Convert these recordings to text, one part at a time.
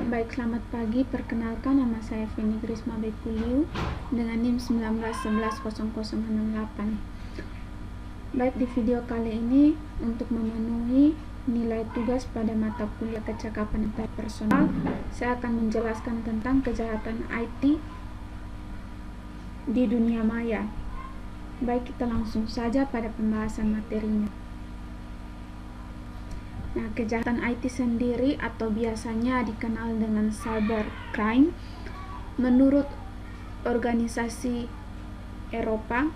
Baik, selamat pagi. Perkenalkan, nama saya Feni Grisma Bekuliu dengan NIM 19110068. Baik, di video kali ini untuk memenuhi nilai tugas pada mata kuliah kecakapan interpersonal, saya akan menjelaskan tentang kejahatan IT di dunia maya. Baik, kita langsung saja pada pembahasan materinya. Nah, kejahatan IT sendiri atau biasanya dikenal dengan cybercrime, menurut organisasi Eropa,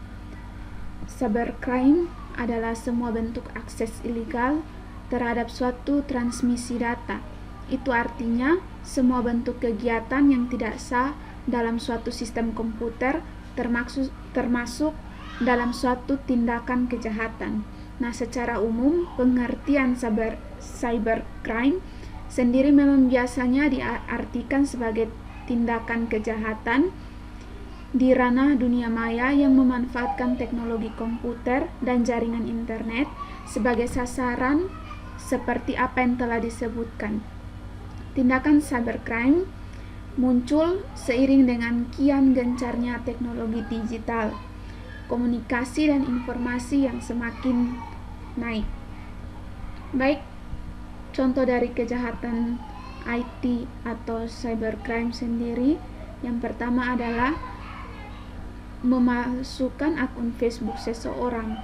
cybercrime adalah semua bentuk akses ilegal terhadap suatu transmisi data. Itu artinya semua bentuk kegiatan yang tidak sah dalam suatu sistem komputer, termasuk dalam suatu tindakan kejahatan. Nah, secara umum pengertian cybercrime sendiri memang biasanya diartikan sebagai tindakan kejahatan di ranah dunia maya yang memanfaatkan teknologi komputer dan jaringan internet sebagai sasaran seperti apa yang telah disebutkan. Tindakan cybercrime muncul seiring dengan kian gencarnya teknologi digital, komunikasi dan informasi yang semakin naik. Baik, contoh dari kejahatan IT atau cybercrime sendiri, yang pertama adalah memasukkan akun Facebook seseorang.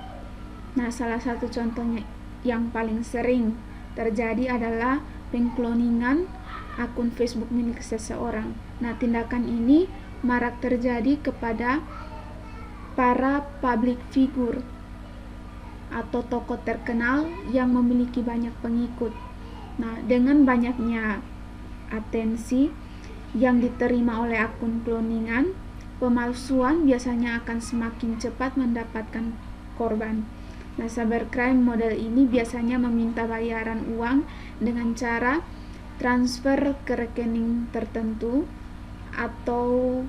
Nah, salah satu contohnya yang paling sering terjadi adalah pengkloningan akun Facebook milik seseorang. Nah, tindakan ini marak terjadi kepada para public figure atau tokoh terkenal yang memiliki banyak pengikut. Nah, dengan banyaknya atensi yang diterima oleh akun cloningan, pemalsuan biasanya akan semakin cepat mendapatkan korban. Nah, cybercrime model ini biasanya meminta bayaran uang dengan cara transfer ke rekening tertentu atau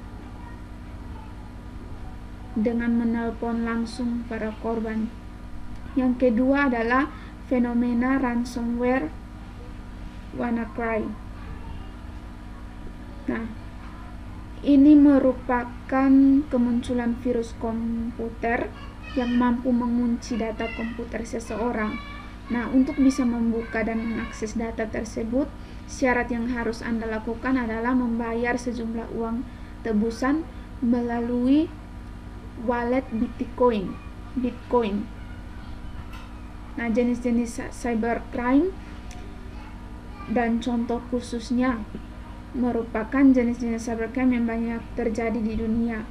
dengan menelpon langsung para korban. Yang kedua adalah fenomena ransomware WannaCry. Nah, ini merupakan kemunculan virus komputer yang mampu mengunci data komputer seseorang. Nah, untuk bisa membuka dan mengakses data tersebut, syarat yang harus Anda lakukan adalah membayar sejumlah uang tebusan melalui wallet Bitcoin. Nah, jenis-jenis cybercrime dan contoh khususnya merupakan jenis-jenis cybercrime yang banyak terjadi di dunia.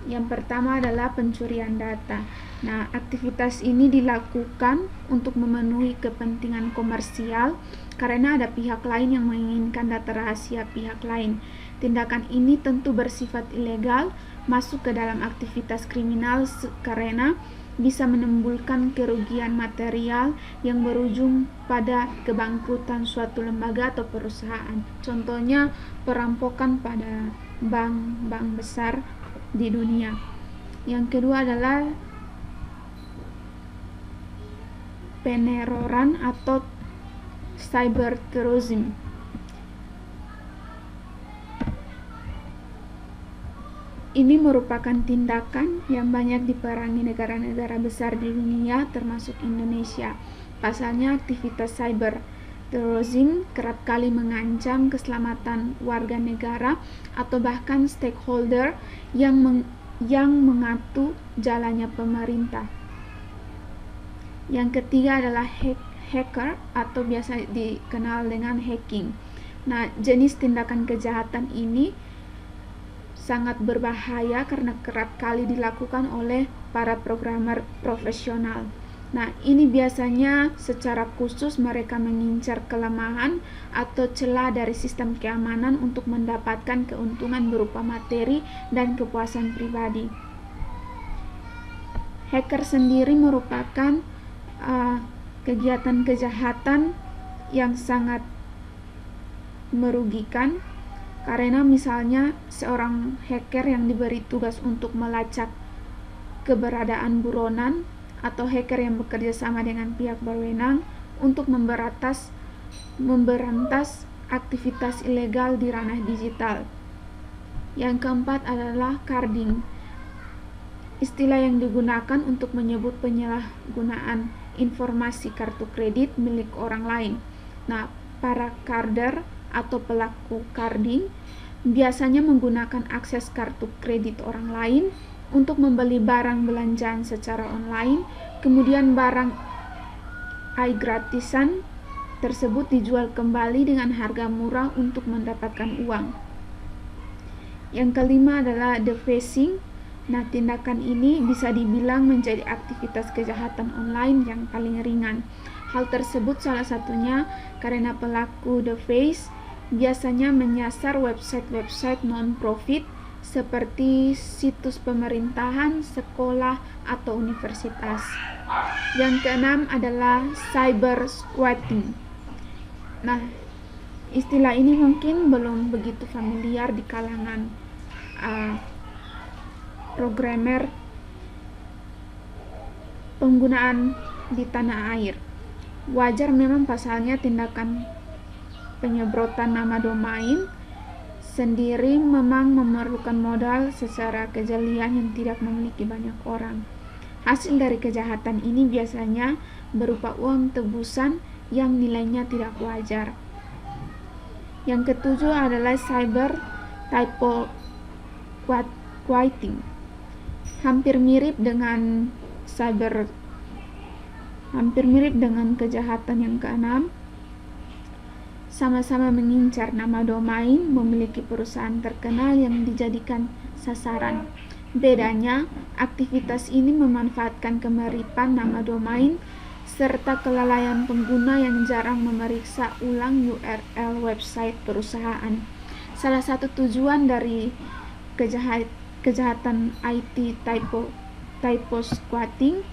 Yang pertama adalah pencurian data. Nah, aktivitas ini dilakukan untuk memenuhi kepentingan komersial karena ada pihak lain yang menginginkan data rahasia pihak lain. Tindakan ini tentu bersifat ilegal, masuk ke dalam aktivitas kriminal karena bisa menimbulkan kerugian material yang berujung pada kebangkrutan suatu lembaga atau perusahaan. Contohnya perampokan pada bank-bank besar di dunia. Yang kedua adalah peneroran atau cyberterrorism. Ini merupakan tindakan yang banyak diperangi negara-negara besar di dunia termasuk Indonesia. Pasalnya aktivitas cyber terrorism kerap kali mengancam keselamatan warga negara atau bahkan stakeholder yang mengatur jalannya pemerintah. Yang ketiga adalah hacker atau biasa dikenal dengan hacking. Nah, jenis tindakan kejahatan ini sangat berbahaya karena kerap kali dilakukan oleh para programmer profesional. Nah, ini biasanya secara khusus mereka mengincar kelemahan atau celah dari sistem keamanan untuk mendapatkan keuntungan berupa materi dan kepuasan pribadi. Hacker sendiri merupakan kegiatan kejahatan yang sangat merugikan karena misalnya seorang hacker yang diberi tugas untuk melacak keberadaan buronan atau hacker yang bekerja sama dengan pihak berwenang untuk memberantas aktivitas ilegal di ranah digital. Yang keempat adalah carding, istilah yang digunakan untuk menyebut penyalahgunaan informasi kartu kredit milik orang lain. Nah, para carder atau pelaku carding biasanya menggunakan akses kartu kredit orang lain untuk membeli barang belanjaan secara online, kemudian barang gratisan tersebut dijual kembali dengan harga murah untuk mendapatkan uang. Yang kelima adalah defacing. Nah, tindakan ini bisa dibilang menjadi aktivitas kejahatan online yang paling ringan. Hal tersebut salah satunya karena pelaku deface biasanya menyasar website-website non-profit seperti situs pemerintahan, sekolah, atau universitas. Yang keenam adalah cyber squatting. Nah, istilah ini mungkin belum begitu familiar di kalangan programmer penggunaan di tanah air. Wajar memang pasalnya tindakan penyebrotan nama domain sendiri memang memerlukan modal secara kejelian yang tidak memiliki banyak orang. Hasil dari kejahatan ini biasanya berupa uang tebusan yang nilainya tidak wajar. Yang ketujuh adalah cyber typewriting. Hampir mirip dengan kejahatan yang keenam. Sama-sama mengincar nama domain, memiliki perusahaan terkenal yang dijadikan sasaran. Bedanya, aktivitas ini memanfaatkan kemiripan nama domain serta kelalaian pengguna yang jarang memeriksa ulang URL website perusahaan. Salah satu tujuan dari kejahatan IT typo squatting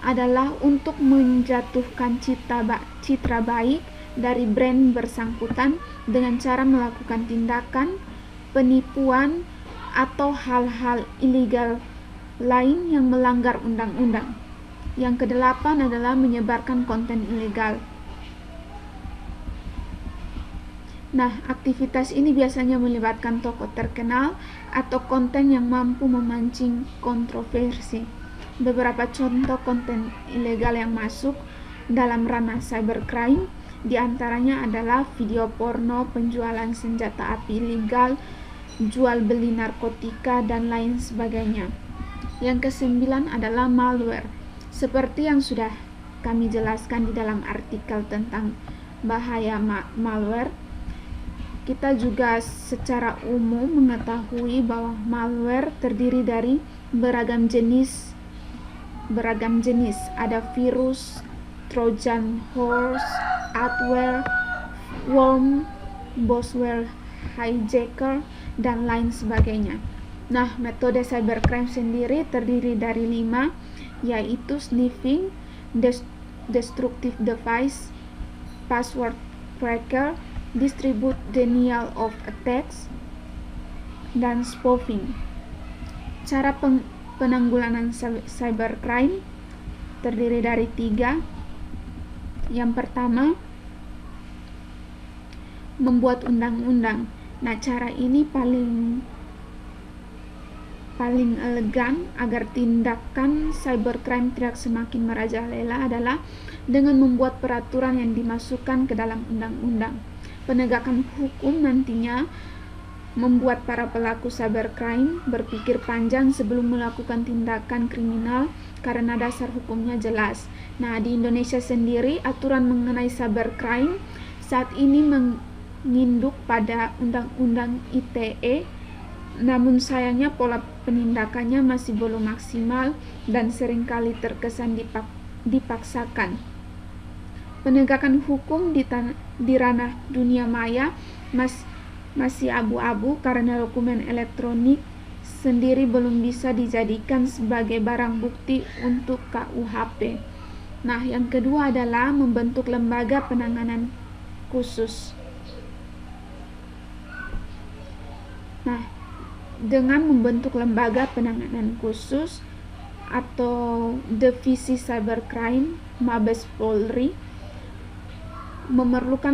adalah untuk menjatuhkan citra baik dari brand bersangkutan dengan cara melakukan tindakan penipuan atau hal-hal ilegal lain yang melanggar undang-undang. Yang kedelapan adalah menyebarkan konten ilegal. Nah, aktivitas ini biasanya melibatkan tokoh terkenal atau konten yang mampu memancing kontroversi. Beberapa contoh konten ilegal yang masuk dalam ranah cybercrime di antaranya adalah video porno, penjualan senjata api ilegal, jual beli narkotika, dan lain sebagainya. Yang kesembilan adalah malware. Seperti yang sudah kami jelaskan di dalam artikel tentang bahaya malware, kita juga secara umum mengetahui bahwa malware terdiri dari beragam jenis. Ada virus, Trojan horse, adware, worm, bosware, hijacker, dan lain sebagainya. Nah, metode cybercrime sendiri terdiri dari 5, yaitu sniffing, destructive device, password cracker, distribute denial of attacks, dan spoofing. Cara penanggulangan cybercrime terdiri dari 3. Yang pertama, membuat undang-undang. Nah, cara ini paling elegan agar tindakan cybercrime tidak semakin merajalela adalah dengan membuat peraturan yang dimasukkan ke dalam undang-undang. Penegakan hukum nantinya membuat para pelaku cybercrime berpikir panjang sebelum melakukan tindakan kriminal karena dasar hukumnya jelas. Nah, di Indonesia sendiri aturan mengenai cybercrime saat ini menginduk pada Undang-Undang ITE, namun sayangnya pola penindakannya masih belum maksimal dan seringkali terkesan dipaksakan. Penegakan hukum di ranah dunia maya masih abu-abu karena dokumen elektronik sendiri belum bisa dijadikan sebagai barang bukti untuk KUHP. Nah, yang kedua adalah membentuk lembaga penanganan khusus. Nah, dengan membentuk lembaga penanganan khusus atau divisi cybercrime Mabes Polri, memerlukan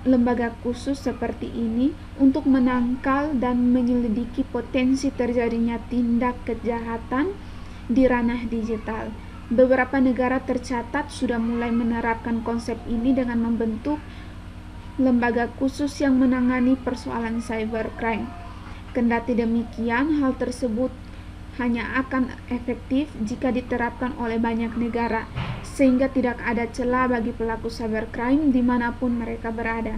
lembaga khusus seperti ini untuk menangkal dan menyelidiki potensi terjadinya tindak kejahatan di ranah digital. Beberapa negara tercatat sudah mulai menerapkan konsep ini dengan membentuk lembaga khusus yang menangani persoalan cybercrime. Kendati demikian, hal tersebut hanya akan efektif jika diterapkan oleh banyak negara, sehingga tidak ada celah bagi pelaku cybercrime dimanapun mereka berada.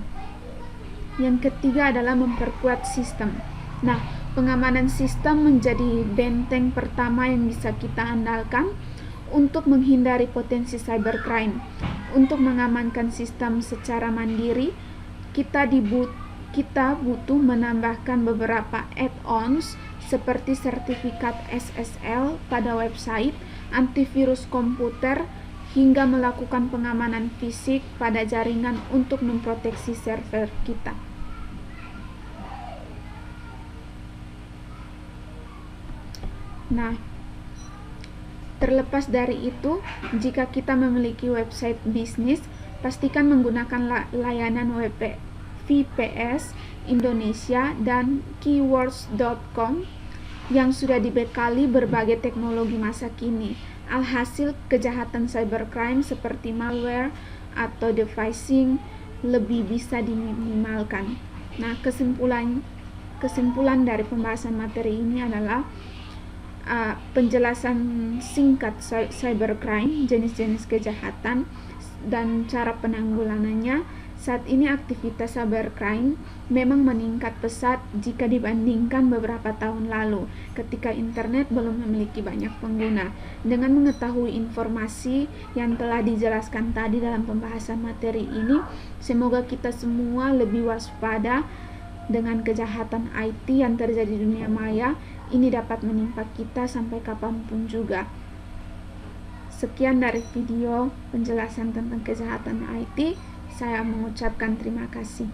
Yang ketiga adalah memperkuat sistem. Nah, pengamanan sistem menjadi benteng pertama yang bisa kita andalkan untuk menghindari potensi cybercrime. Untuk mengamankan sistem secara mandiri, kita butuh menambahkan beberapa add-ons seperti sertifikat SSL pada website, antivirus komputer, hingga melakukan pengamanan fisik pada jaringan untuk memproteksi server kita. Nah, terlepas dari itu, jika kita memiliki website bisnis, pastikan menggunakan layanan VPS Indonesia dan keywords.com yang sudah dibekali berbagai teknologi masa kini. Alhasil, kejahatan cybercrime seperti malware atau dephishing lebih bisa diminimalkan. Nah, kesimpulan dari pembahasan materi ini adalah penjelasan singkat cybercrime, jenis-jenis kejahatan, dan cara penanggulangannya. Saat ini aktivitas cybercrime memang meningkat pesat jika dibandingkan beberapa tahun lalu ketika internet belum memiliki banyak pengguna. Dengan mengetahui informasi yang telah dijelaskan tadi dalam pembahasan materi ini, semoga kita semua lebih waspada dengan kejahatan IT yang terjadi di dunia maya. Ini dapat menimpa kita sampai kapanpun juga. Sekian dari video penjelasan tentang kejahatan IT. Saya mengucapkan terima kasih.